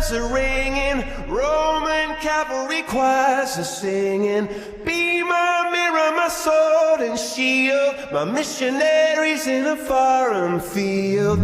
bells are ringing, Roman cavalry choirs are singing. Be my mirror, my sword and shield, my missionaries in a foreign field.